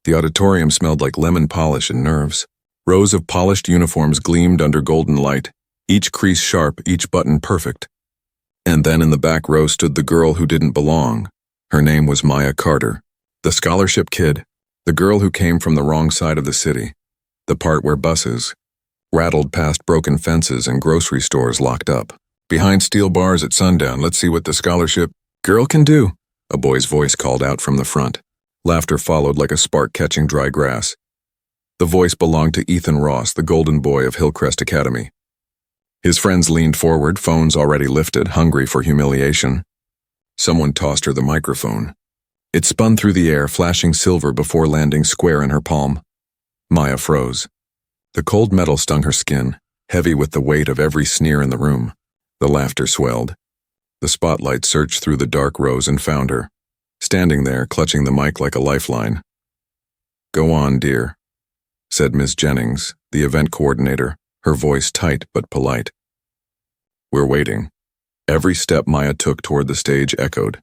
The auditorium smelled like lemon polish and nerves. Rows of polished uniforms gleamed under golden light, each crease sharp, each button perfect. And then in the back row stood the girl who didn't belong. Her name was Maya Carter, the scholarship kid, the girl who came from the wrong side of the city, the part where buses rattled past broken fences and grocery stores locked up. Behind steel bars at sundown, let's see what the scholarship girl can do, a boy's voice called out from the front. Laughter followed like a spark catching dry grass. The voice belonged to Ethan Ross, the golden boy of Hillcrest Academy. His friends leaned forward, phones already lifted, hungry for humiliation. Someone tossed her the microphone. It spun through the air, flashing silver before landing square in her palm. Maya froze. The cold metal stung her skin, heavy with the weight of every sneer in the room. The laughter swelled. The spotlight searched through the dark rows and found her, standing there, clutching the mic like a lifeline. "Go on, dear," said Miss Jennings, the event coordinator, her voice tight but polite. "We're waiting." Every step Maya took toward the stage echoed.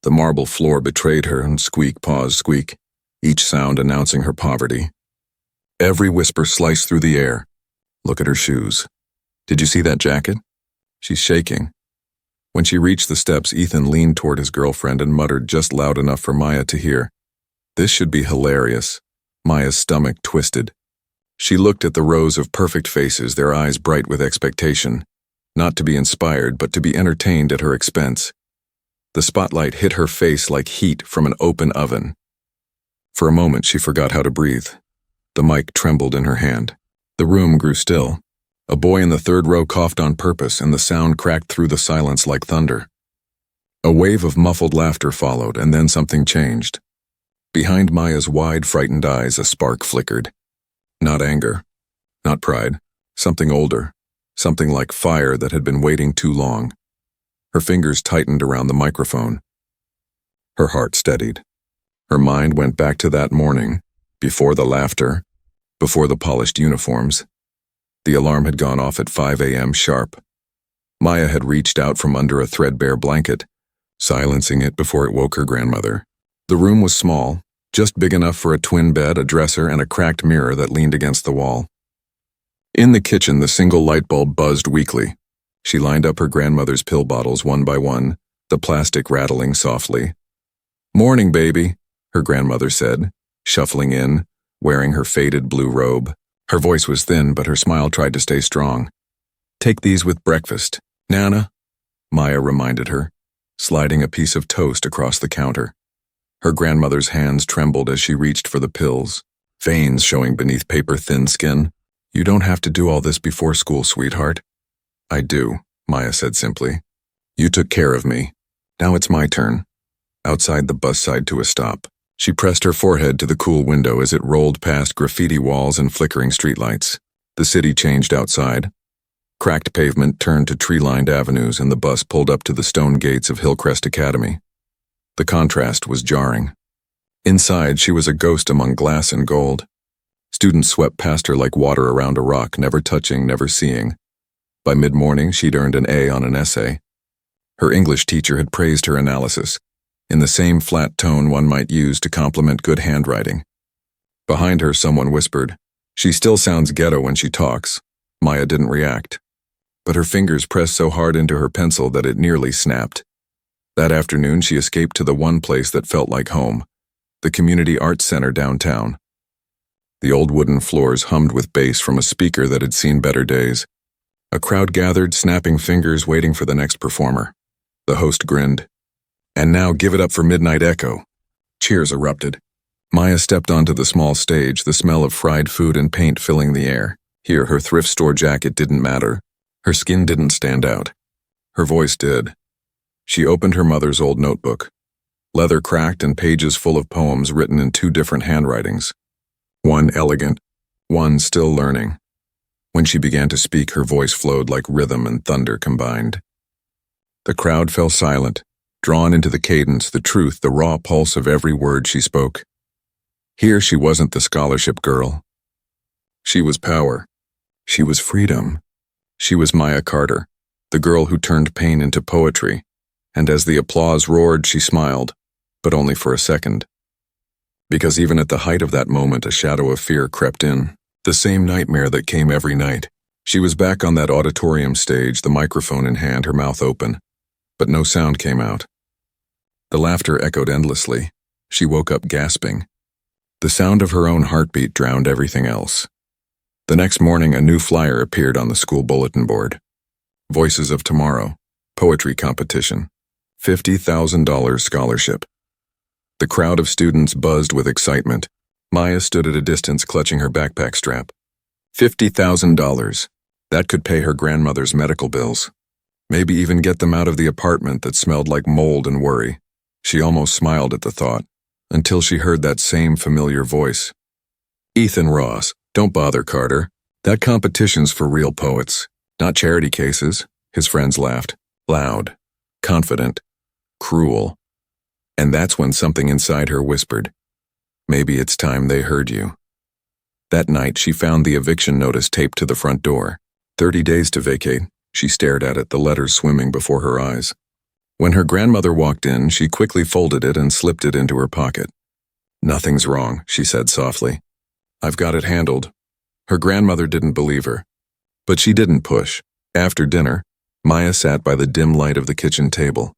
The marble floor betrayed her, and squeak, pause, squeak, each sound announcing her poverty. Every whisper sliced through the air. "Look at her shoes. Did you see that jacket? She's shaking." When she reached the steps, Ethan leaned toward his girlfriend and muttered just loud enough for Maya to hear. This should be hilarious. Maya's stomach twisted. She looked at the rows of perfect faces, their eyes bright with expectation, not to be inspired, but to be entertained at her expense. The spotlight hit her face like heat from an open oven. For a moment, she forgot how to breathe. The mic trembled in her hand. The room grew still. A boy in the third row coughed on purpose, and the sound cracked through the silence like thunder. A wave of muffled laughter followed, and then something changed. Behind Maya's wide, frightened eyes, a spark flickered. Not anger, not pride, something older, something like fire that had been waiting too long. Her fingers tightened around the microphone. Her heart steadied. Her mind went back to that morning, before the laughter, before the polished uniforms. The alarm had gone off at 5 a.m. sharp. Maya had reached out from under a threadbare blanket, silencing it before it woke her grandmother. The room was small, just big enough for a twin bed, a dresser, and a cracked mirror that leaned against the wall. In the kitchen, the single light bulb buzzed weakly. She lined up her grandmother's pill bottles one by one, the plastic rattling softly. "Morning, baby," her grandmother said, shuffling in, wearing her faded blue robe. Her voice was thin, but her smile tried to stay strong. "Take these with breakfast, Nana," Maya reminded her, sliding a piece of toast across the counter. Her grandmother's hands trembled as she reached for the pills, veins showing beneath paper-thin skin. "You don't have to do all this before school, sweetheart." "I do," Maya said simply. "You took care of me. Now it's my turn." Outside, the bus sighed to a stop. She pressed her forehead to the cool window as it rolled past graffiti walls and flickering streetlights. The city changed outside. Cracked pavement turned to tree-lined avenues, and the bus pulled up to the stone gates of Hillcrest Academy. The contrast was jarring. Inside, she was a ghost among glass and gold. Students swept past her like water around a rock, never touching, never seeing. By mid-morning, she'd earned an A on an essay. Her English teacher had praised her analysis, in the same flat tone one might use to compliment good handwriting. Behind her, someone whispered, "She still sounds ghetto when she talks." Maya didn't react, but her fingers pressed so hard into her pencil that it nearly snapped. That afternoon, she escaped to the one place that felt like home, the Community Arts Center downtown. The old wooden floors hummed with bass from a speaker that had seen better days. A crowd gathered, snapping fingers, waiting for the next performer. The host grinned. "And now give it up for Midnight Echo." Cheers erupted. Maya stepped onto the small stage, the smell of fried food and paint filling the air. Here, her thrift store jacket didn't matter. Her skin didn't stand out. Her voice did. She opened her mother's old notebook. Leather cracked and pages full of poems written in two different handwritings. One elegant, one still learning. When she began to speak, her voice flowed like rhythm and thunder combined. The crowd fell silent, drawn into the cadence, the truth, the raw pulse of every word she spoke. Here she wasn't the scholarship girl. She was power. She was freedom. She was Maya Carter, the girl who turned pain into poetry, and as the applause roared, she smiled, but only for a second. Because even at the height of that moment, a shadow of fear crept in. The same nightmare that came every night. She was back on that auditorium stage, the microphone in hand, her mouth open. But no sound came out. The laughter echoed endlessly. She woke up gasping. The sound of her own heartbeat drowned everything else. The next morning, a new flyer appeared on the school bulletin board. Voices of Tomorrow. Poetry competition. $50,000 scholarship. The crowd of students buzzed with excitement. Maya stood at a distance clutching her backpack strap. $50,000. That could pay her grandmother's medical bills. Maybe even get them out of the apartment that smelled like mold and worry. She almost smiled at the thought, until she heard that same familiar voice. Ethan Ross, don't bother, Carter. That competition's for real poets, not charity cases. His friends laughed. Loud, confident, cruel. And that's when something inside her whispered, maybe it's time they heard you. That night, she found the eviction notice taped to the front door. 30 days to vacate. She stared at it, the letters swimming before her eyes. When her grandmother walked in, she quickly folded it and slipped it into her pocket. Nothing's wrong, she said softly. I've got it handled. Her grandmother didn't believe her. But she didn't push. After dinner, Maya sat by the dim light of the kitchen table.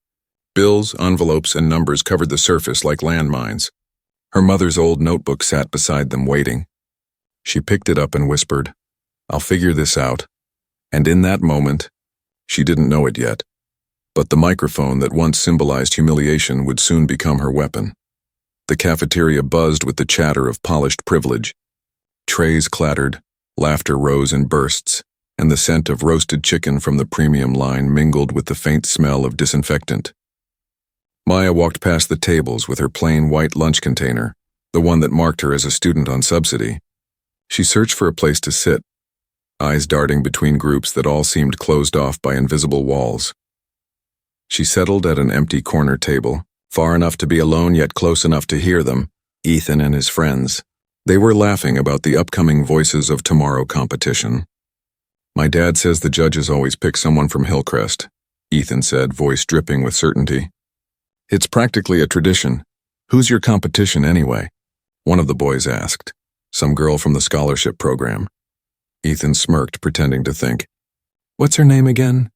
Bills, envelopes, and numbers covered the surface like landmines. Her mother's old notebook sat beside them waiting. She picked it up and whispered, I'll figure this out. And in that moment, she didn't know it yet, but the microphone that once symbolized humiliation would soon become her weapon. The cafeteria buzzed with the chatter of polished privilege. Trays clattered, laughter rose in bursts, and the scent of roasted chicken from the premium line mingled with the faint smell of disinfectant. Maya walked past the tables with her plain white lunch container, the one that marked her as a student on subsidy. She searched for a place to sit, eyes darting between groups that all seemed closed off by invisible walls. She settled at an empty corner table, far enough to be alone yet close enough to hear them, Ethan and his friends. They were laughing about the upcoming Voices of Tomorrow competition. My dad says the judges always pick someone from Hillcrest, Ethan said, voice dripping with certainty. It's practically a tradition. Who's your competition anyway? One of the boys asked. Some girl from the scholarship program. Ethan smirked, pretending to think. What's her name again?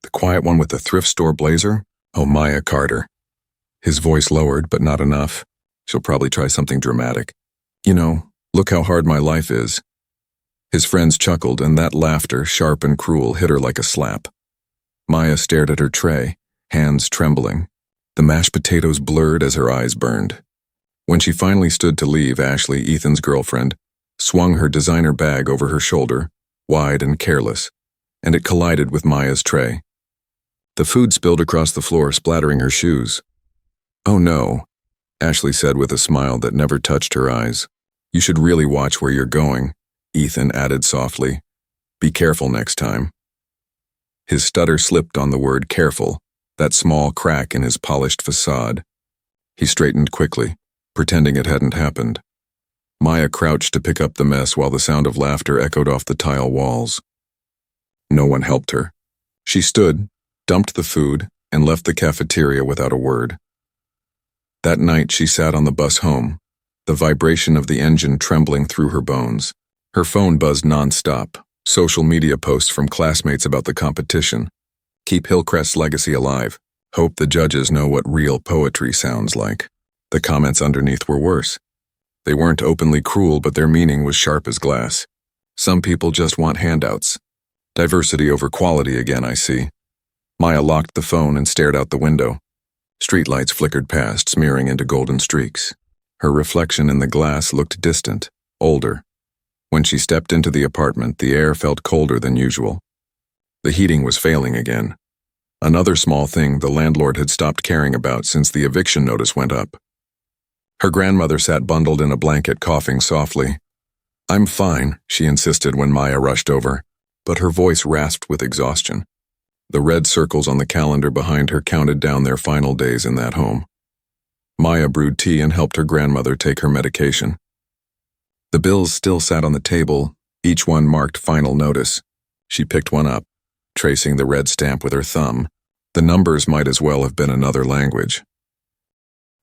The quiet one with the thrift store blazer? Oh, Maya Carter. His voice lowered, but not enough. She'll probably try something dramatic. You know, look how hard my life is. His friends chuckled, and that laughter, sharp and cruel, hit her like a slap. Maya stared at her tray, hands trembling. The mashed potatoes blurred as her eyes burned. When she finally stood to leave, Ashley, Ethan's girlfriend, swung her designer bag over her shoulder, wide and careless, and it collided with Maya's tray. The food spilled across the floor, splattering her shoes. Oh no, Ashley said with a smile that never touched her eyes. You should really watch where you're going, Ethan added softly. Be careful next time. His stutter slipped on the word careful, that small crack in his polished facade. He straightened quickly, pretending it hadn't happened. Maya crouched to pick up the mess while the sound of laughter echoed off the tile walls. No one helped her. She stood, dumped the food, and left the cafeteria without a word. That night she sat on the bus home, the vibration of the engine trembling through her bones. Her phone buzzed nonstop, social media posts from classmates about the competition. Keep Hillcrest's legacy alive. Hope the judges know what real poetry sounds like. The comments underneath were worse. They weren't openly cruel, but their meaning was sharp as glass. Some people just want handouts. Diversity over quality again, I see. Maya locked the phone and stared out the window. Streetlights flickered past, smearing into golden streaks. Her reflection in the glass looked distant, older. When she stepped into the apartment, the air felt colder than usual. The heating was failing again. Another small thing the landlord had stopped caring about since the eviction notice went up. Her grandmother sat bundled in a blanket, coughing softly. I'm fine, she insisted when Maya rushed over, but her voice rasped with exhaustion. The red circles on the calendar behind her counted down their final days in that home. Maya brewed tea and helped her grandmother take her medication. The bills still sat on the table, each one marked final notice. She picked one up, tracing the red stamp with her thumb. The numbers might as well have been another language.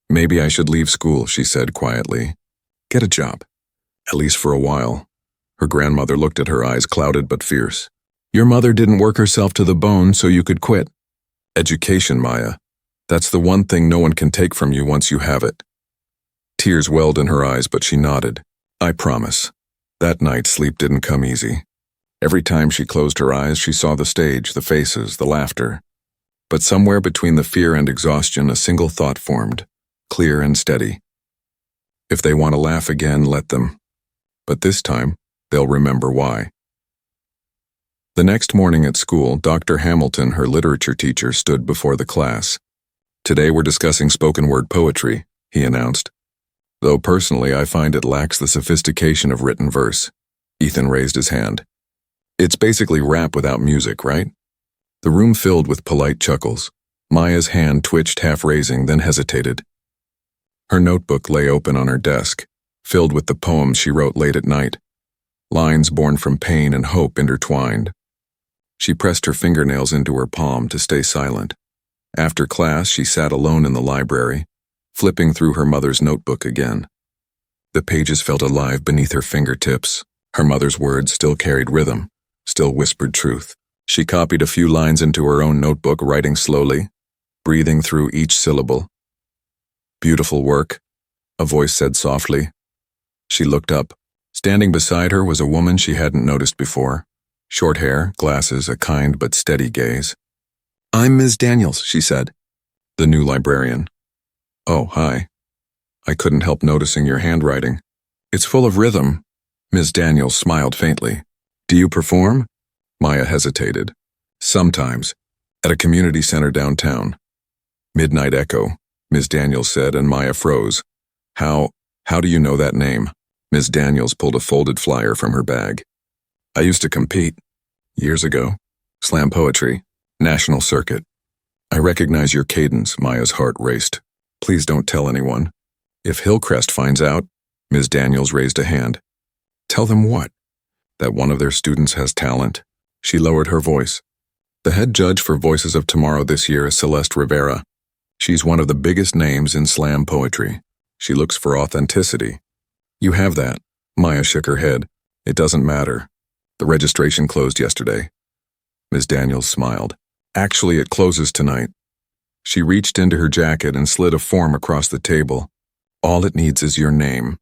Maybe I should leave school, she said quietly. Get a job. At least for a while. Her grandmother looked at her, eyes clouded but fierce. Your mother didn't work herself to the bone so you could quit. Education, Maya. That's the one thing no one can take from you once you have it. Tears welled in her eyes, but she nodded. I promise. That night, sleep didn't come easy. Every time she closed her eyes, she saw the stage, the faces, the laughter. But somewhere between the fear and exhaustion, a single thought formed, clear and steady. If they want to laugh again, let them. But this time, they'll remember why. The next morning at school, Dr. Hamilton, her literature teacher, stood before the class. Today we're discussing spoken word poetry, he announced. Though personally I find it lacks the sophistication of written verse. Ethan raised his hand. It's basically rap without music, right? The room filled with polite chuckles. Maya's hand twitched, half raising, then hesitated. Her notebook lay open on her desk, filled with the poems she wrote late at night. Lines born from pain and hope intertwined. She pressed her fingernails into her palm to stay silent. After class, she sat alone in the library, flipping through her mother's notebook again. The pages felt alive beneath her fingertips. Her mother's words still carried rhythm, still whispered truth. She copied a few lines into her own notebook, writing slowly, breathing through each syllable. Beautiful work, a voice said softly. She looked up. Standing beside her was a woman she hadn't noticed before. Short hair, glasses, a kind but steady gaze. I'm Ms. Daniels, she said. The new librarian. Oh, hi. I couldn't help noticing your handwriting. It's full of rhythm. Ms. Daniels smiled faintly. Do you perform? Maya hesitated. Sometimes. At a community center downtown. Midnight Echo, Ms. Daniels said, and Maya froze. How do you know that name? Ms. Daniels pulled a folded flyer from her bag. I used to compete. Years ago. Slam poetry. National circuit. I recognize your cadence, Maya's heart raced. Please don't tell anyone. If Hillcrest finds out, Ms. Daniels raised a hand. Tell them what? That one of their students has talent. She lowered her voice. The head judge for Voices of Tomorrow this year is Celeste Rivera. She's one of the biggest names in slam poetry. She looks for authenticity. You have that. Maya shook her head. It doesn't matter. The registration closed yesterday. Ms. Daniels smiled. Actually, it closes tonight. She reached into her jacket and slid a form across the table. All it needs is your name.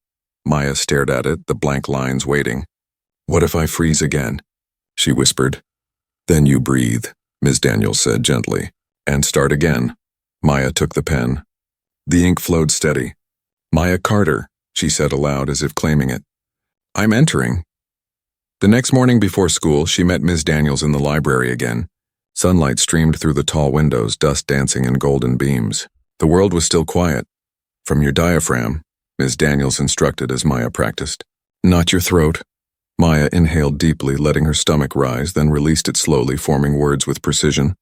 Maya stared at it, the blank lines waiting. What if I freeze again? She whispered. Then you breathe, Ms. Daniels said gently. And start again. Maya took the pen. The ink flowed steady. Maya Carter, she said aloud as if claiming it. I'm entering. The next morning before school, she met Ms. Daniels in the library again. Sunlight streamed through the tall windows, dust dancing in golden beams. The world was still quiet. From your diaphragm, Ms. Daniels instructed as Maya practiced. Not your throat. Maya inhaled deeply, letting her stomach rise, then released it slowly, forming words with precision.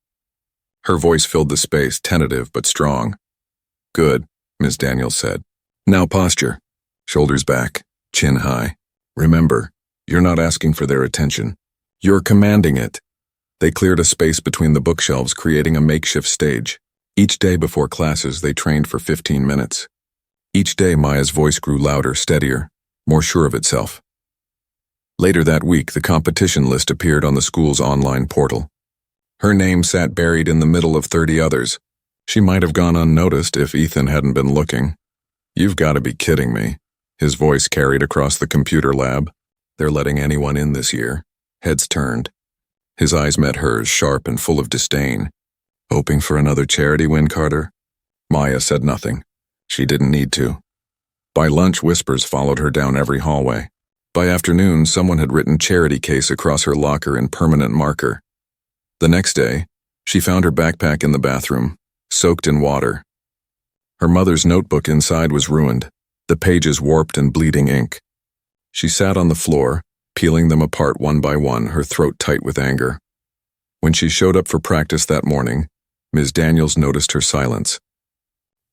Her voice filled the space, tentative but strong. Good, Ms. Daniels said. Now posture. Shoulders back, chin high. Remember, you're not asking for their attention. You're commanding it. They cleared a space between the bookshelves, creating a makeshift stage. Each day before classes, they trained for 15 minutes. Each day, Maya's voice grew louder, steadier, more sure of itself. Later that week, the competition list appeared on the school's online portal. Her name sat buried in the middle of 30 others. She might have gone unnoticed if Ethan hadn't been looking. You've got to be kidding me. His voice carried across the computer lab. They're letting anyone in this year. Heads turned. His eyes met hers, sharp and full of disdain. Hoping for another charity win, Carter? Maya said nothing. She didn't need to. By lunch, whispers followed her down every hallway. By afternoon, someone had written charity case across her locker in permanent marker. The next day, she found her backpack in the bathroom, soaked in water. Her mother's notebook inside was ruined, the pages warped and bleeding ink. She sat on the floor, peeling them apart one by one, her throat tight with anger. When she showed up for practice that morning, Ms. Daniels noticed her silence.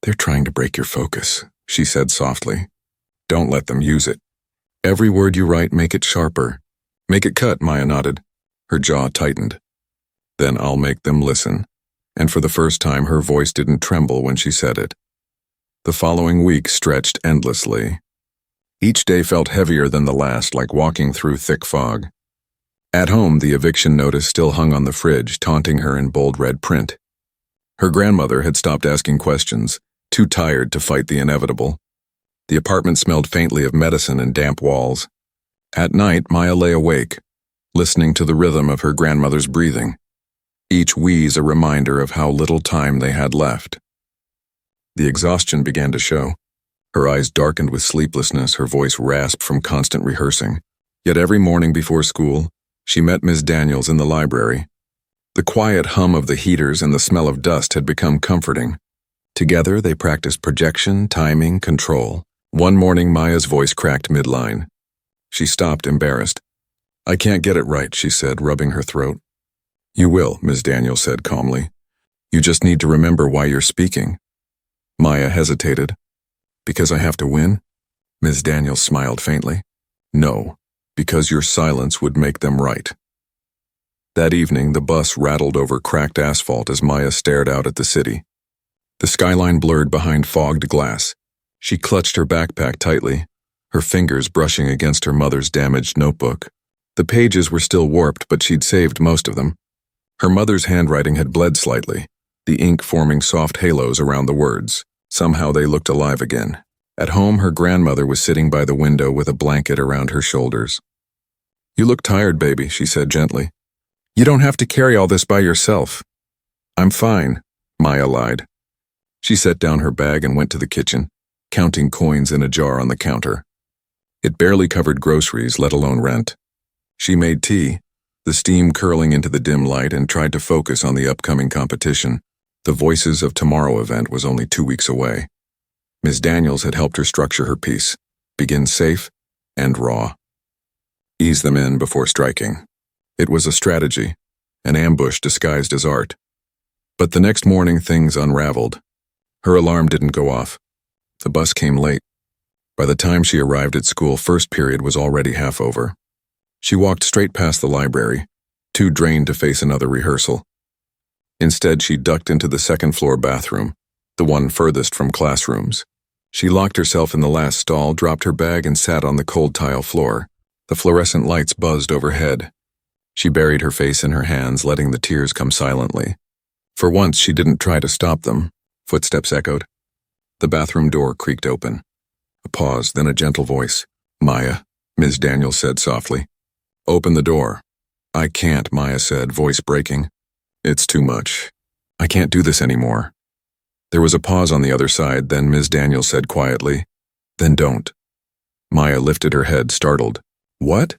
They're trying to break your focus, she said softly. Don't let them use it. Every word you write, make it sharper. Make it cut, Maya nodded. Her jaw tightened. Then I'll make them listen. And for the first time, her voice didn't tremble when she said it. The following week stretched endlessly. Each day felt heavier than the last, like walking through thick fog. At home, the eviction notice still hung on the fridge, taunting her in bold red print. Her grandmother had stopped asking questions, too tired to fight the inevitable. The apartment smelled faintly of medicine and damp walls. At night, Maya lay awake, listening to the rhythm of her grandmother's breathing, each wheeze a reminder of how little time they had left. The exhaustion began to show. Her eyes darkened with sleeplessness, her voice rasped from constant rehearsing. Yet every morning before school, she met Ms. Daniels in the library. The quiet hum of the heaters and the smell of dust had become comforting. Together, they practiced projection, timing, control. One morning, Maya's voice cracked midline. She stopped, embarrassed. "I can't get it right," she said, rubbing her throat. "You will," Ms. Daniels said calmly. "You just need to remember why you're speaking." Maya hesitated. "Because I have to win?" Ms. Daniels smiled faintly. "No, because your silence would make them right." That evening, the bus rattled over cracked asphalt as Maya stared out at the city. The skyline blurred behind fogged glass. She clutched her backpack tightly, her fingers brushing against her mother's damaged notebook. The pages were still warped, but she'd saved most of them. Her mother's handwriting had bled slightly, the ink forming soft halos around the words. Somehow they looked alive again. At home, her grandmother was sitting by the window with a blanket around her shoulders. "You look tired, baby," she said gently. "You don't have to carry all this by yourself." "I'm fine," Maya lied. She set down her bag and went to the kitchen, counting coins in a jar on the counter. It barely covered groceries, let alone rent. She made tea, the steam curling into the dim light, and tried to focus on the upcoming competition. The Voices of Tomorrow event was only 2 weeks away. Ms. Daniels had helped her structure her piece, begin safe and raw. Ease them in before striking. It was a strategy, an ambush disguised as art. But the next morning things unraveled. Her alarm didn't go off. The bus came late. By the time she arrived at school, first period was already half over. She walked straight past the library, too drained to face another rehearsal. Instead, she ducked into the second-floor bathroom, the one furthest from classrooms. She locked herself in the last stall, dropped her bag, and sat on the cold tile floor. The fluorescent lights buzzed overhead. She buried her face in her hands, letting the tears come silently. For once, she didn't try to stop them. Footsteps echoed. The bathroom door creaked open. A pause, then a gentle voice. "Maya," Ms. Daniels said softly. "Open the door." "I can't," Maya said, voice breaking. "It's too much. I can't do this anymore." There was a pause on the other side, then Ms. Daniels said quietly, "Then don't." Maya lifted her head, startled. "What?"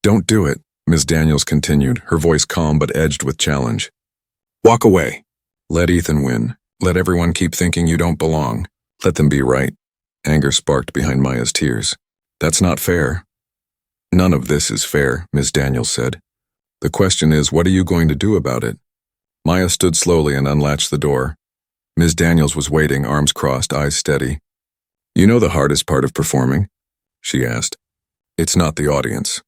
"Don't do it," Ms. Daniels continued, her voice calm but edged with challenge. "Walk away. Let Ethan win. Let everyone keep thinking you don't belong. Let them be right." Anger sparked behind Maya's tears. "That's not fair." "None of this is fair," Ms. Daniels said. "The question is, what are you going to do about it?" Maya stood slowly and unlatched the door. Ms. Daniels was waiting, arms crossed, eyes steady. "You know the hardest part of performing?" she asked. "It's not the audience.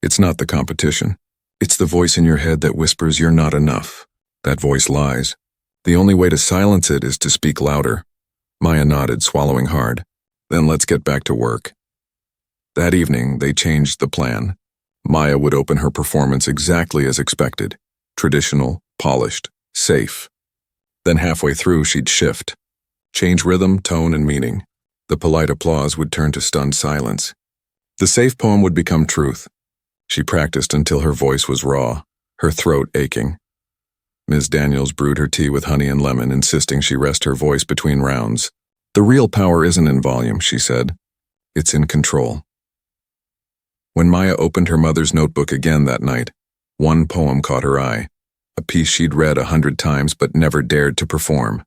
It's not the competition. It's the voice in your head that whispers you're not enough. That voice lies. The only way to silence it is to speak louder." Maya nodded, swallowing hard. "Then let's get back to work." That evening, they changed the plan. Maya would open her performance exactly as expected. Traditional, polished, safe. Then halfway through, she'd shift. Change rhythm, tone, and meaning. The polite applause would turn to stunned silence. The safe poem would become truth. She practiced until her voice was raw, her throat aching. Ms. Daniels brewed her tea with honey and lemon, insisting she rest her voice between rounds. "The real power isn't in volume," she said. "It's in control." When Maya opened her mother's notebook again that night, one poem caught her eye, a piece she'd read 100 times but never dared to perform.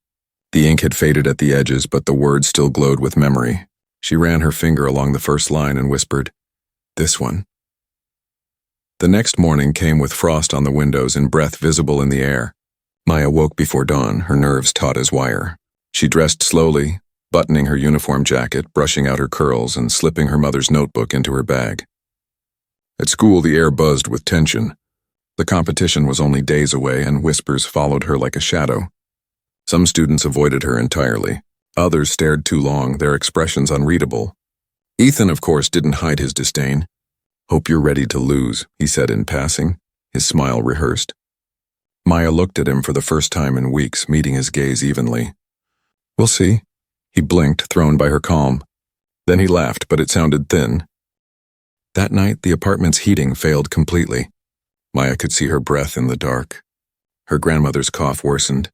The ink had faded at the edges, but the words still glowed with memory. She ran her finger along the first line and whispered, "This one." The next morning came with frost on the windows and breath visible in the air. Maya woke before dawn, her nerves taut as wire. She dressed slowly, buttoning her uniform jacket, brushing out her curls, and slipping her mother's notebook into her bag. At school, the air buzzed with tension. The competition was only days away, and whispers followed her like a shadow. Some students avoided her entirely. Others stared too long, their expressions unreadable. Ethan, of course, didn't hide his disdain. "Hope you're ready to lose," he said in passing, his smile rehearsed. Maya looked at him for the first time in weeks, meeting his gaze evenly. "We'll see." He blinked, thrown by her calm. Then he laughed, but it sounded thin. That night, the apartment's heating failed completely. Maya could see her breath in the dark. Her grandmother's cough worsened.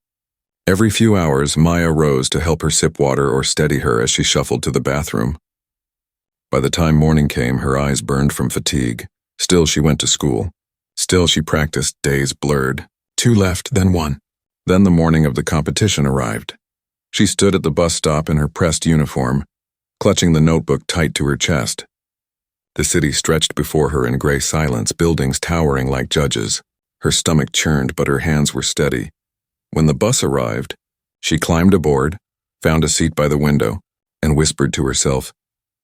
Every few hours, Maya rose to help her sip water or steady her as she shuffled to the bathroom. By the time morning came, her eyes burned from fatigue. Still, she went to school. Still, she practiced, days blurred. 2 left, then 1. Then the morning of the competition arrived. She stood at the bus stop in her pressed uniform, clutching the notebook tight to her chest. The city stretched before her in gray silence, buildings towering like judges. Her stomach churned, but her hands were steady. When the bus arrived, she climbed aboard, found a seat by the window, and whispered to herself,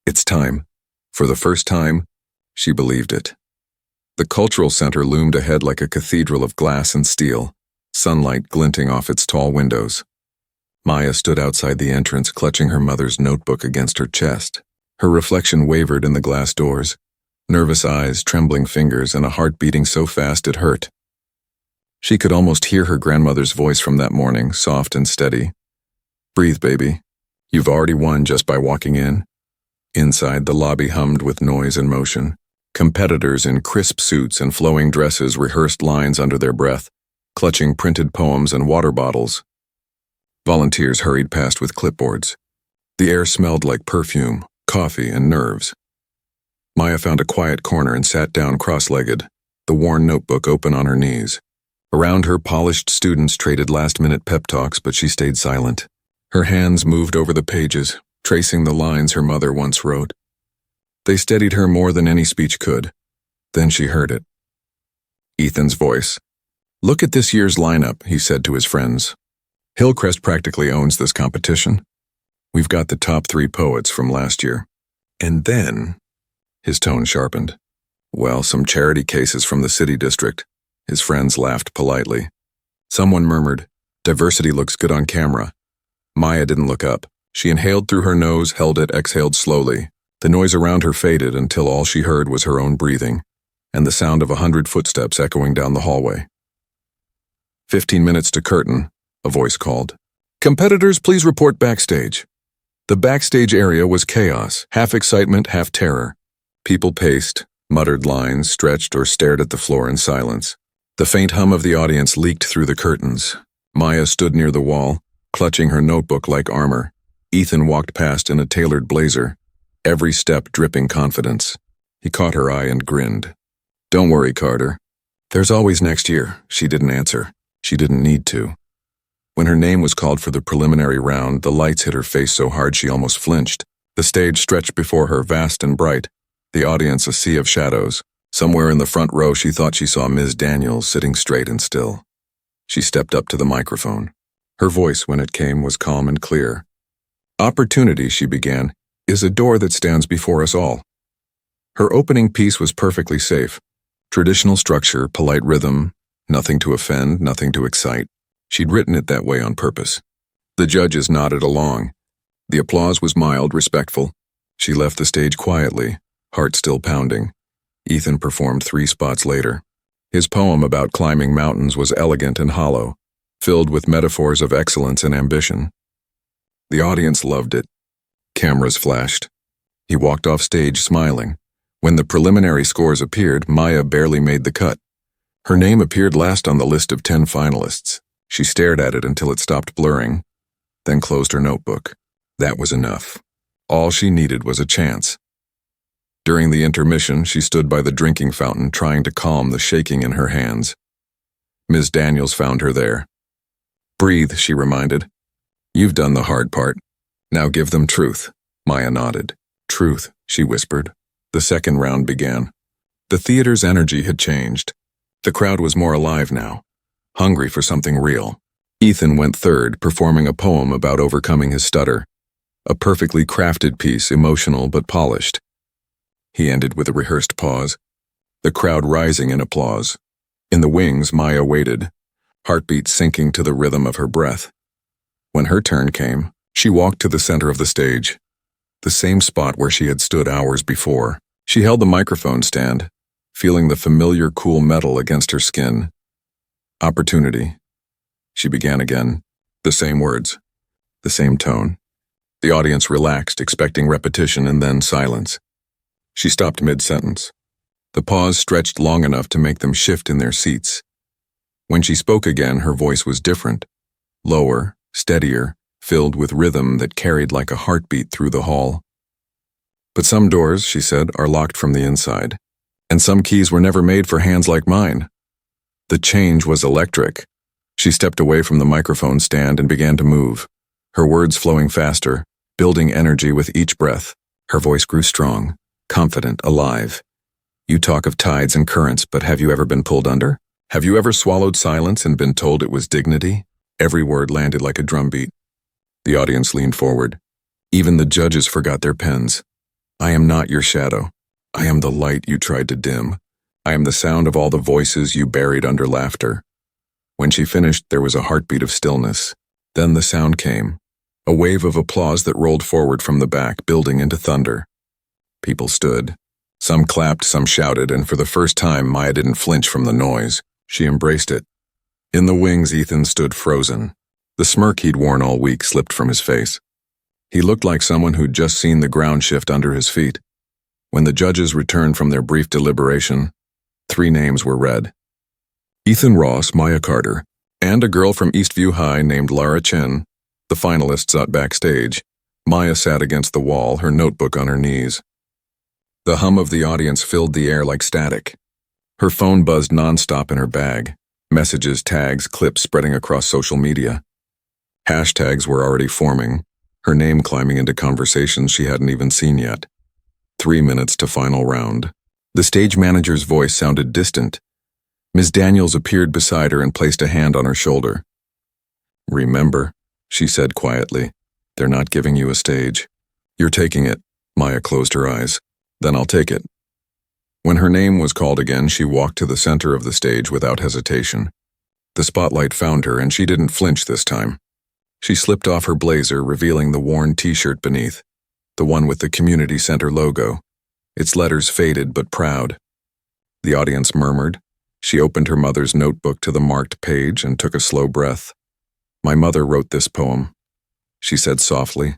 "It's time." For the first time, she believed it. The cultural center loomed ahead like a cathedral of glass and steel, sunlight glinting off its tall windows. Maya stood outside the entrance, clutching her mother's notebook against her chest. Her reflection wavered in the glass doors, nervous eyes, trembling fingers, and a heart beating so fast it hurt. She could almost hear her grandmother's voice from that morning, soft and steady. "Breathe, baby. You've already won just by walking in." Inside, the lobby hummed with noise and motion. Competitors in crisp suits and flowing dresses rehearsed lines under their breath, clutching printed poems and water bottles. Volunteers hurried past with clipboards. The air smelled like perfume, coffee, and nerves. Maya found a quiet corner and sat down cross-legged, the worn notebook open on her knees. Around her, polished students traded last-minute pep talks, but she stayed silent. Her hands moved over the pages, tracing the lines her mother once wrote. They steadied her more than any speech could. Then she heard it. Ethan's voice. "Look at this year's lineup," he said to his friends. "Hillcrest practically owns this competition. We've got the top 3 poets from last year. And then," his tone sharpened, "well, some charity cases from the city district." His friends laughed politely. Someone murmured, "Diversity looks good on camera." Maya didn't look up. She inhaled through her nose, held it, exhaled slowly. The noise around her faded until all she heard was her own breathing, and the sound of 100 footsteps echoing down the hallway. 15 minutes to curtain, a voice called. "Competitors, please report backstage." The backstage area was chaos, half excitement, half terror. People paced, muttered lines, stretched, or stared at the floor in silence. The faint hum of the audience leaked through the curtains. Maya stood near the wall, clutching her notebook like armor. Ethan walked past in a tailored blazer, every step dripping confidence. He caught her eye and grinned. "Don't worry, Carter. There's always next year." She didn't answer. She didn't need to. When her name was called for the preliminary round, the lights hit her face so hard she almost flinched. The stage stretched before her, vast and bright, the audience a sea of shadows. Somewhere in the front row she thought she saw Ms. Daniels sitting straight and still. She stepped up to the microphone. Her voice, when it came, was calm and clear. "Opportunity," she began, "is a door that stands before us all." Her opening piece was perfectly safe. Traditional structure, polite rhythm, nothing to offend, nothing to excite. She'd written it that way on purpose. The judges nodded along. The applause was mild, respectful. She left the stage quietly, heart still pounding. Ethan performed 3 spots later. His poem about climbing mountains was elegant and hollow, filled with metaphors of excellence and ambition. The audience loved it. Cameras flashed. He walked off stage smiling. When the preliminary scores appeared, Maya barely made the cut. Her name appeared last on the list of 10 finalists. She stared at it until it stopped blurring, then closed her notebook. That was enough. All she needed was a chance. During the intermission, she stood by the drinking fountain, trying to calm the shaking in her hands. Ms. Daniels found her there. "Breathe," she reminded. "You've done the hard part. Now give them truth." Maya nodded. "Truth," she whispered. The second round began. The theater's energy had changed. The crowd was more alive now, hungry for something real. Ethan went third, performing a poem about overcoming his stutter. A perfectly crafted piece, emotional but polished. He ended with a rehearsed pause, the crowd rising in applause. In the wings, Maya waited, heartbeat sinking to the rhythm of her breath. When her turn came, She walked to the center of the stage, the same spot where she had stood hours before. She held the microphone stand, feeling the familiar cool metal against her skin. Opportunity. She began again. The same words, the same tone. The audience relaxed, expecting repetition and then silence. She stopped mid-sentence. The pause stretched long enough to make them shift in their seats. When she spoke again, her voice was different. Lower, steadier, filled with rhythm that carried like a heartbeat through the hall. But some doors, she said, are locked from the inside, and some keys were never made for hands like mine. The change was electric. She stepped away from the microphone stand and began to move, her words flowing faster, building energy with each breath. Her voice grew strong, confident, alive. You talk of tides and currents, but have you ever been pulled under? Have you ever swallowed silence and been told it was dignity? Every word landed like a drumbeat. The audience leaned forward. Even the judges forgot their pens. I am not your shadow. I am the light you tried to dim. I am the sound of all the voices you buried under laughter. When she finished, there was a heartbeat of stillness. Then the sound came, a wave of applause that rolled forward from the back, building into thunder. People stood. Some clapped, some shouted, and for the first time, Maya didn't flinch from the noise. She embraced it. In the wings, Ethan stood frozen. The smirk he'd worn all week slipped from his face. He looked like someone who'd just seen the ground shift under his feet. When the judges returned from their brief deliberation, 3 names were read. Ethan Ross, Maya Carter, and a girl from Eastview High named Lara Chen. The finalists sat backstage. Maya sat against the wall, her notebook on her knees. The hum of the audience filled the air like static. Her phone buzzed nonstop in her bag, messages, tags, clips spreading across social media. Hashtags were already forming, her name climbing into conversations she hadn't even seen yet. 3 minutes to final round. The stage manager's voice sounded distant. Ms. Daniels appeared beside her and placed a hand on her shoulder. Remember, she said quietly, they're not giving you a stage. You're taking it. Maya closed her eyes. Then I'll take it. When her name was called again, she walked to the center of the stage without hesitation. The spotlight found her, and she didn't flinch this time. She slipped off her blazer, revealing the worn t-shirt beneath, the one with the community center logo, its letters faded but proud. The audience murmured. She opened her mother's notebook to the marked page and took a slow breath. My mother wrote this poem, she said softly,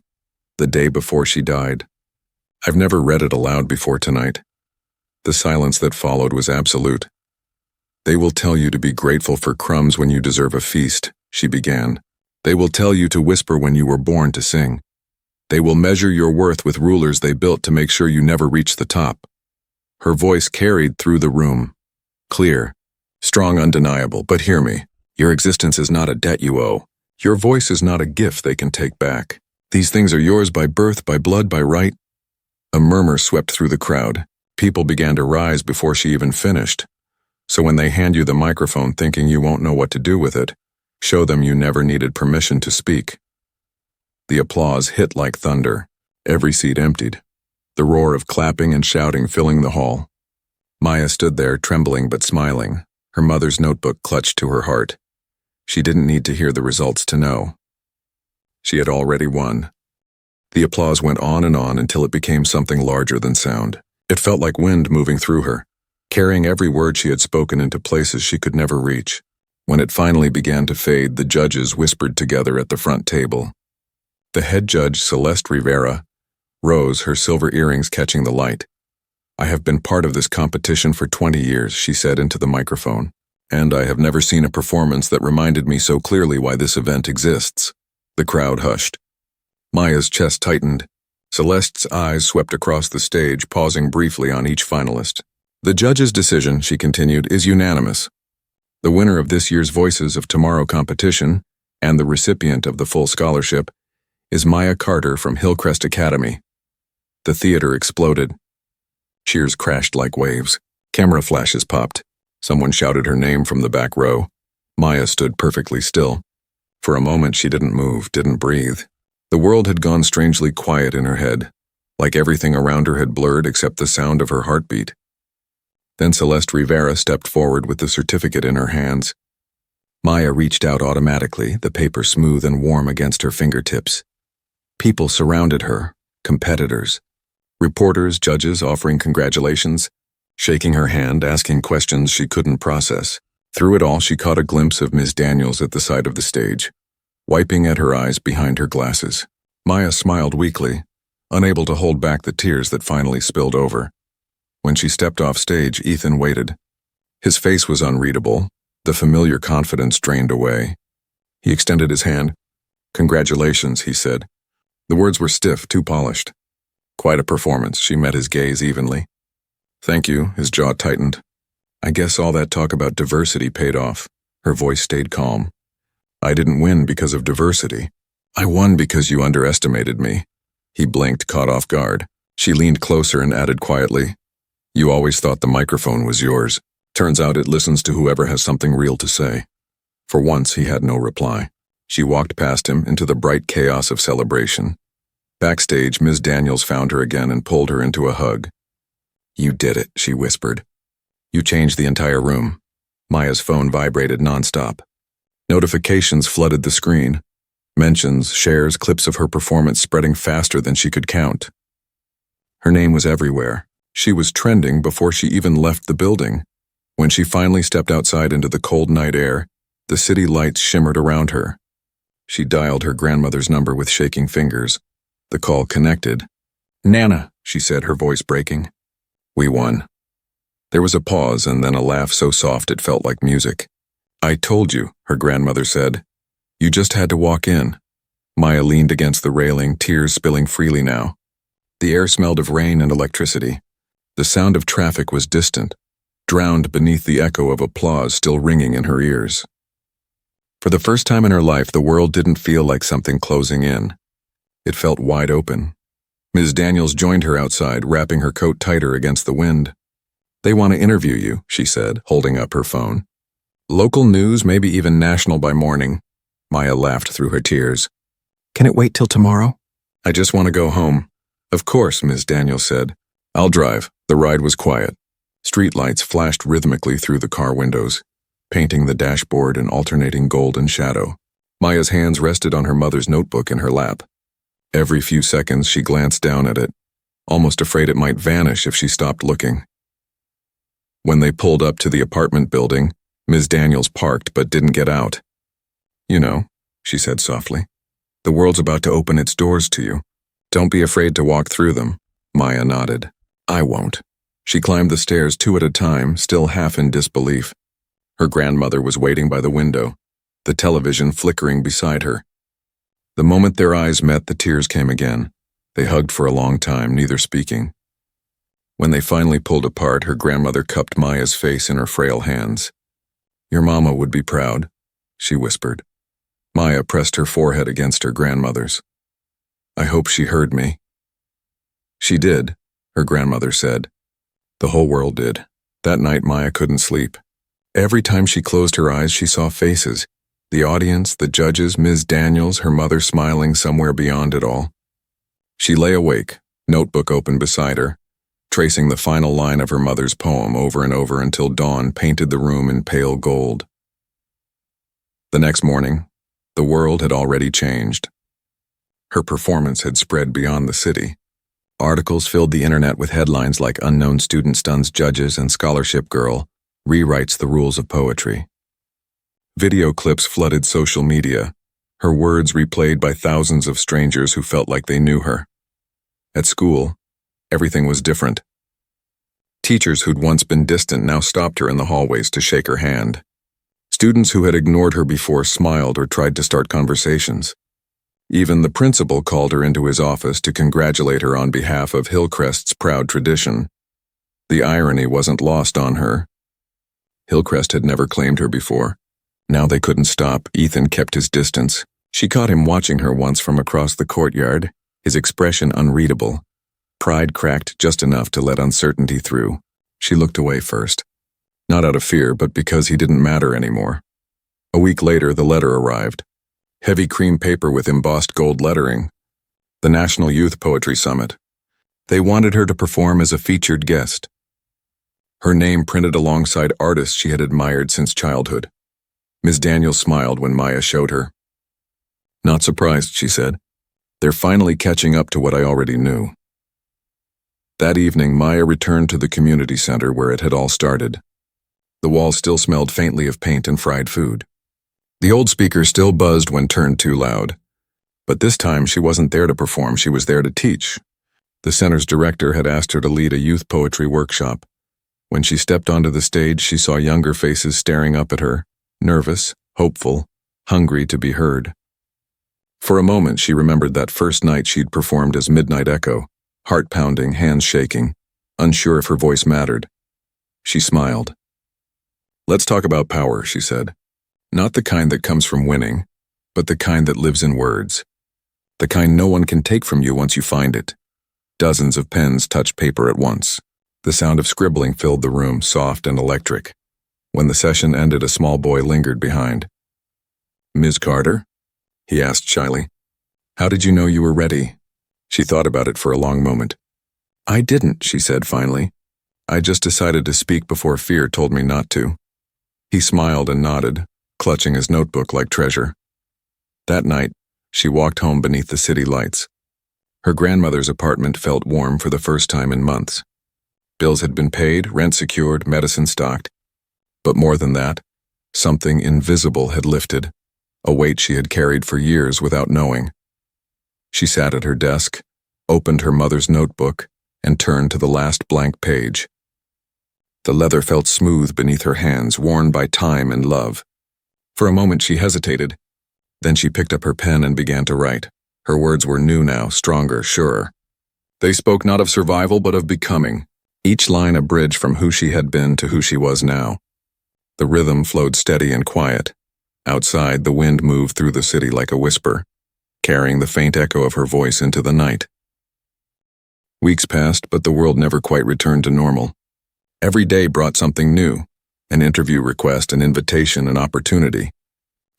the day before she died. I've never read it aloud before tonight. The silence that followed was absolute. They will tell you to be grateful for crumbs when you deserve a feast, she began. They will tell you to whisper when you were born to sing. They will measure your worth with rulers they built to make sure you never reach the top. Her voice carried through the room. Clear, strong, undeniable, but hear me. Your existence is not a debt you owe. Your voice is not a gift they can take back. These things are yours by birth, by blood, by right. A murmur swept through the crowd. People began to rise before she even finished. So when they hand you the microphone thinking you won't know what to do with it, show them you never needed permission to speak. The applause hit like thunder. Every seat emptied. The roar of clapping and shouting filling the hall. Maya stood there, trembling but smiling, her mother's notebook clutched to her heart. She didn't need to hear the results to know. She had already won. The applause went on until it became something larger than sound. It felt like wind moving through her, carrying every word she had spoken into places she could never reach. When it finally began to fade, the judges whispered together at the front table. The head judge, Celeste Rivera, rose, her silver earrings catching the light. I have been part of this competition for 20 years, she said into the microphone, and I have never seen a performance that reminded me so clearly why this event exists. The crowd hushed. Maya's chest tightened. Celeste's eyes swept across the stage, pausing briefly on each finalist. The judge's decision, she continued, is unanimous. The winner of this year's Voices of Tomorrow competition, and the recipient of the full scholarship, is Maya Carter from Hillcrest Academy. The theater exploded. Cheers crashed like waves. Camera flashes popped. Someone shouted her name from the back row. Maya stood perfectly still. For a moment she didn't move, didn't breathe. The world had gone strangely quiet in her head, like everything around her had blurred except the sound of her heartbeat. Then Celeste Rivera stepped forward with the certificate in her hands. Maya reached out automatically, the paper smooth and warm against her fingertips. People surrounded her, competitors, reporters, judges offering congratulations, shaking her hand, asking questions she couldn't process. Through it all, she caught a glimpse of Ms. Daniels at the side of the stage, wiping at her eyes behind her glasses. Maya smiled weakly, unable to hold back the tears that finally spilled over. When she stepped off stage, Ethan waited. His face was unreadable, the familiar confidence drained away. He extended his hand. "Congratulations," he said. The words were stiff, too polished. "Quite a performance." She met his gaze evenly. "Thank you," his jaw tightened. "I guess all that talk about diversity paid off." Her voice stayed calm. "I didn't win because of diversity. I won because you underestimated me." He blinked, caught off guard. She leaned closer and added quietly, "You always thought the microphone was yours. Turns out it listens to whoever has something real to say." For once, he had no reply. She walked past him into the bright chaos of celebration. Backstage, Ms. Daniels found her again and pulled her into a hug. "You did it," she whispered. "You changed the entire room." Maya's phone vibrated nonstop. Notifications flooded the screen. Mentions, shares, clips of her performance spreading faster than she could count. Her name was everywhere. She was trending before she even left the building. When she finally stepped outside into the cold night air, the city lights shimmered around her. She dialed her grandmother's number with shaking fingers. The call connected. "Nana," she said, her voice breaking. "We won." There was a pause and then a laugh so soft it felt like music. "I told you," her grandmother said. "You just had to walk in." Maya leaned against the railing, tears spilling freely now. The air smelled of rain and electricity. The sound of traffic was distant, drowned beneath the echo of applause still ringing in her ears. For the first time in her life, the world didn't feel like something closing in. It felt wide open. Ms. Daniels joined her outside, wrapping her coat tighter against the wind. "They want to interview you," she said, holding up her phone. "Local news, maybe even national by morning." Maya laughed through her tears. "Can it wait till tomorrow?" "I just want to go home." "Of course," Ms. Daniels said. "I'll drive." The ride was quiet. Streetlights flashed rhythmically through the car windows, painting the dashboard in alternating gold and shadow. Maya's hands rested on her mother's notebook in her lap. Every few seconds she glanced down at it, almost afraid it might vanish if she stopped looking. When they pulled up to the apartment building, Ms. Daniels parked but didn't get out. "You know," she said softly, "the world's about to open its doors to you. Don't be afraid to walk through them." Maya nodded. "I won't." She climbed the stairs 2 at a time, still half in disbelief. Her grandmother was waiting by the window, the television flickering beside her. The moment their eyes met, the tears came again. They hugged for a long time, neither speaking. When they finally pulled apart, her grandmother cupped Maya's face in her frail hands. "Your mama would be proud," she whispered. Maya pressed her forehead against her grandmother's. "I hope she heard me." "She did," her grandmother said. The whole world did. That night Maya couldn't sleep. Every time she closed her eyes, she saw faces. The audience, the judges, Ms. Daniels, her mother smiling somewhere beyond it all. She lay awake, notebook open beside her, tracing the final line of her mother's poem over and over until dawn painted the room in pale gold. The next morning, the world had already changed. Her performance had spread beyond the city. Articles filled the internet with headlines like "Unknown Student Stuns Judges" and "Scholarship Girl Rewrites the Rules of Poetry." Video clips flooded social media, her words replayed by thousands of strangers who felt like they knew her. At school, everything was different. Teachers who'd once been distant now stopped her in the hallways to shake her hand. Students who had ignored her before smiled or tried to start conversations. Even the principal called her into his office to congratulate her on behalf of Hillcrest's proud tradition. The irony wasn't lost on her. Hillcrest had never claimed her before. Now they couldn't stop. Ethan kept his distance. She caught him watching her once from across the courtyard, his expression unreadable. Pride cracked just enough to let uncertainty through. She looked away first. Not out of fear, but because he didn't matter anymore. A week later, the letter arrived. Heavy cream paper with embossed gold lettering. The National Youth Poetry Summit. They wanted her to perform as a featured guest. Her name printed alongside artists she had admired since childhood. Ms. Daniels smiled when Maya showed her. "Not surprised," she said. They're finally catching up to what I already knew. That evening, Maya returned to the community center where it had all started. The walls still smelled faintly of paint and fried food. The old speaker still buzzed when turned too loud. But this time she wasn't there to perform, she was there to teach. The center's director had asked her to lead a youth poetry workshop. When she stepped onto the stage, she saw younger faces staring up at her, nervous, hopeful, hungry to be heard. For a moment she remembered that first night she'd performed as Midnight Echo, heart pounding, hands shaking, unsure if her voice mattered. She smiled. "Let's talk about power," she said. "Not the kind that comes from winning, but the kind that lives in words. The kind no one can take from you once you find it." Dozens of pens touched paper at once. The sound of scribbling filled the room, soft and electric. When the session ended, a small boy lingered behind. "Ms. Carter?" he asked shyly. "How did you know you were ready?" She thought about it for a long moment. "I didn't," she said finally. "I just decided to speak before fear told me not to." He smiled and nodded, clutching his notebook like treasure. That night, she walked home beneath the city lights. Her grandmother's apartment felt warm for the first time in months. Bills had been paid, rent secured, medicine stocked. But more than that, something invisible had lifted, a weight she had carried for years without knowing. She sat at her desk, opened her mother's notebook, and turned to the last blank page. The leather felt smooth beneath her hands, worn by time and love. For a moment she hesitated. Then she picked up her pen and began to write. Her words were new now, stronger, surer. They spoke not of survival but of becoming, each line a bridge from who she had been to who she was now. The rhythm flowed steady and quiet. Outside, the wind moved through the city like a whisper, carrying the faint echo of her voice into the night. Weeks passed, but the world never quite returned to normal. Every day brought something new, an interview request, an invitation, an opportunity.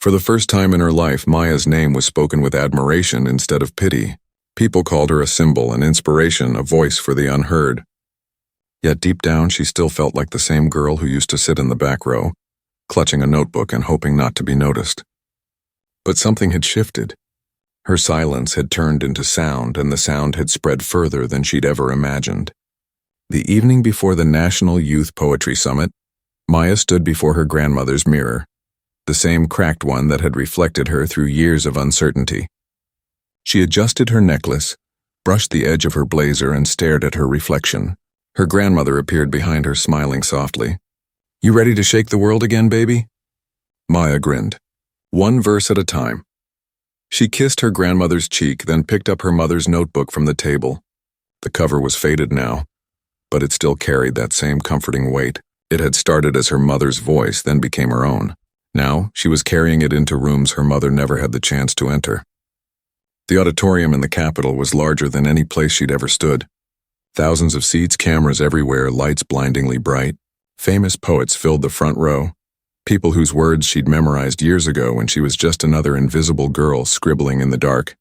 For the first time in her life, Maya's name was spoken with admiration instead of pity. People called her a symbol, an inspiration, a voice for the unheard. Yet deep down, she still felt like the same girl who used to sit in the back row, clutching a notebook and hoping not to be noticed. But something had shifted. Her silence had turned into sound, and the sound had spread further than she'd ever imagined. The evening before the National Youth Poetry Summit, Maya stood before her grandmother's mirror, the same cracked one that had reflected her through years of uncertainty. She adjusted her necklace, brushed the edge of her blazer, and stared at her reflection. Her grandmother appeared behind her, smiling softly. "You ready to shake the world again, baby?" Maya grinned. One verse at a time. She kissed her grandmother's cheek, then picked up her mother's notebook from the table. The cover was faded now, but it still carried that same comforting weight. It had started as her mother's voice, then became her own. Now, she was carrying it into rooms her mother never had the chance to enter. The auditorium in the Capitol was larger than any place she'd ever stood. Thousands of seats, cameras everywhere, lights blindingly bright. Famous poets filled the front row, people whose words she'd memorized years ago when she was just another invisible girl scribbling in the dark.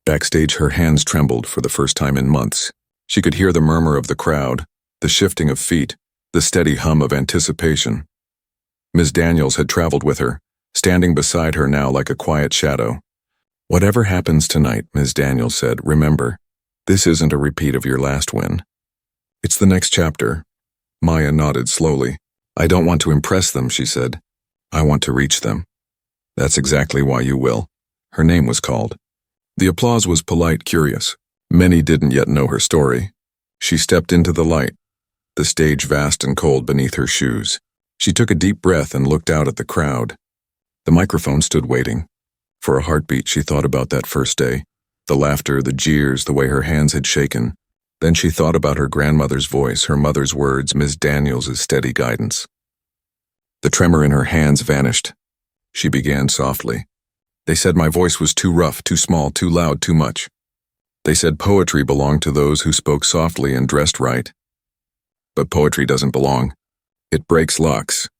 Backstage, her hands trembled for the first time in months. She could hear the murmur of the crowd, the shifting of feet, the steady hum of anticipation. Ms. Daniels had traveled with her, standing beside her now like a quiet shadow. "Whatever happens tonight," Ms. Daniels said, "remember, this isn't a repeat of your last win. It's the next chapter." Maya nodded slowly. "I don't want to impress them," she said. "I want to reach them." "That's exactly why you will." Her name was called. The applause was polite, curious. Many didn't yet know her story. She stepped into the light, the stage vast and cold beneath her shoes. She took a deep breath and looked out at the crowd. The microphone stood waiting. For a heartbeat, she thought about that first day, the laughter, the jeers, the way her hands had shaken. Then she thought about her grandmother's voice, her mother's words, Ms. Daniels' steady guidance. The tremor in her hands vanished. She began softly. "They said my voice was too rough, too small, too loud, too much. They said poetry belonged to those who spoke softly and dressed right. But poetry doesn't belong. It breaks locks.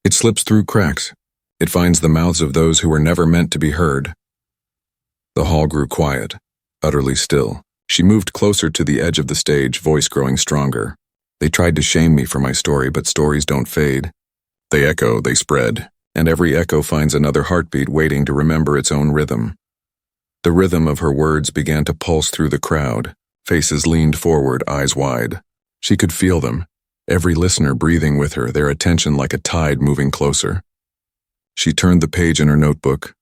It slips through cracks. It finds the mouths of those who were never meant to be heard." The hall grew quiet, utterly still. She moved closer to the edge of the stage, voice growing stronger. "They tried to shame me for my story, but stories don't fade. They echo, they spread, and every echo finds another heartbeat waiting to remember its own rhythm. The rhythm of her words began to pulse through the crowd. Faces leaned forward, eyes wide. She could feel them, every listener breathing with her, their attention like a tide moving closer. She turned the page in her notebook,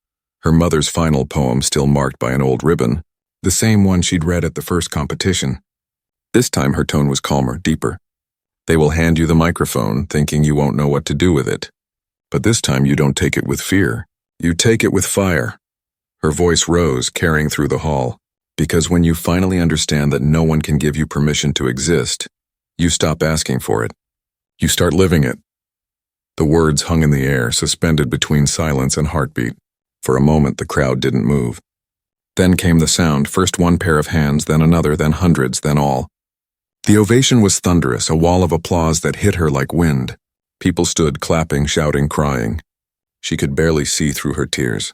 her mother's final poem still marked by an old ribbon, the same one she'd read at the first competition. This time her tone was calmer, deeper. They will hand you the microphone, thinking you won't know what to do with it. But this time you don't take it with fear. You take it with fire. Her voice rose, carrying through the hall. Because when you finally understand that no one can give you permission to exist, you stop asking for it. You start living it. The words hung in the air, suspended between silence and heartbeat. For a moment the crowd didn't move. Then came the sound, first one pair of hands, then another, then hundreds, then all. The ovation was thunderous, a wall of applause that hit her like wind. People stood clapping, shouting, crying. She could barely see through her tears.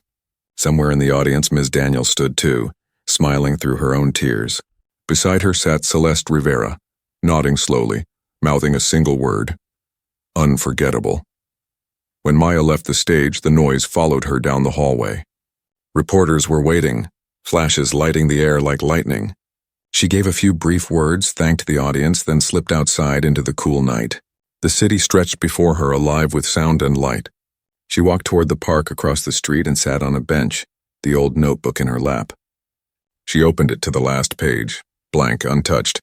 Somewhere in the audience Ms. Daniels stood too, smiling through her own tears. Beside her sat Celeste Rivera, nodding slowly, mouthing a single word. Unforgettable. When Maya left the stage, the noise followed her down the hallway. Reporters were waiting, flashes lighting the air like lightning. She gave a few brief words, thanked the audience, then slipped outside into the cool night. The city stretched before her, alive with sound and light. She walked toward the park across the street and sat on a bench, the old notebook in her lap. She opened it to the last page, blank, untouched.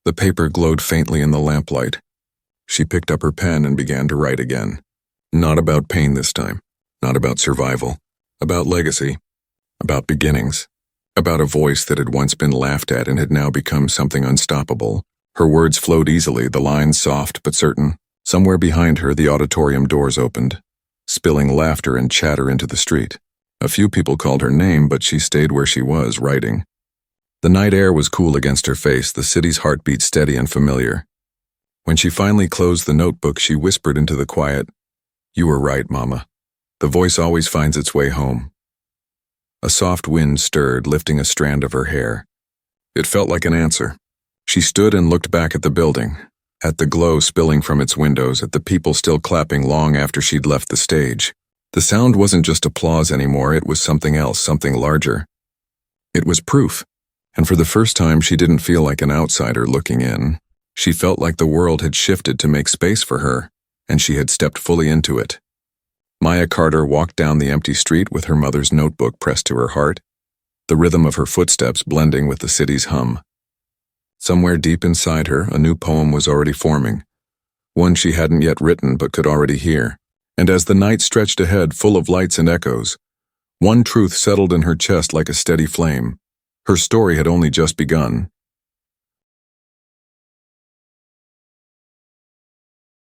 The paper glowed faintly in the lamplight. She picked up her pen and began to write again. Not about pain this time, not about survival, about legacy, about beginnings, about a voice that had once been laughed at and had now become something unstoppable. Her words flowed easily, the lines soft but certain. Somewhere behind her, the auditorium doors opened, spilling laughter and chatter into the street. A few people called her name, but she stayed where she was, writing. The night air was cool against her face, the city's heartbeat steady and familiar. When she finally closed the notebook, she whispered into the quiet, "You were right, Mama. The voice always finds its way home." A soft wind stirred, lifting a strand of her hair. It felt like an answer. She stood and looked back at the building, at the glow spilling from its windows, at the people still clapping long after she'd left the stage. The sound wasn't just applause anymore, it was something else, something larger. It was proof, and for the first time she didn't feel like an outsider looking in. She felt like the world had shifted to make space for her, and she had stepped fully into it. Maya Carter walked down the empty street with her mother's notebook pressed to her heart, the rhythm of her footsteps blending with the city's hum. Somewhere deep inside her, a new poem was already forming, one she hadn't yet written but could already hear. And as the night stretched ahead, full of lights and echoes, one truth settled in her chest like a steady flame. Her story had only just begun.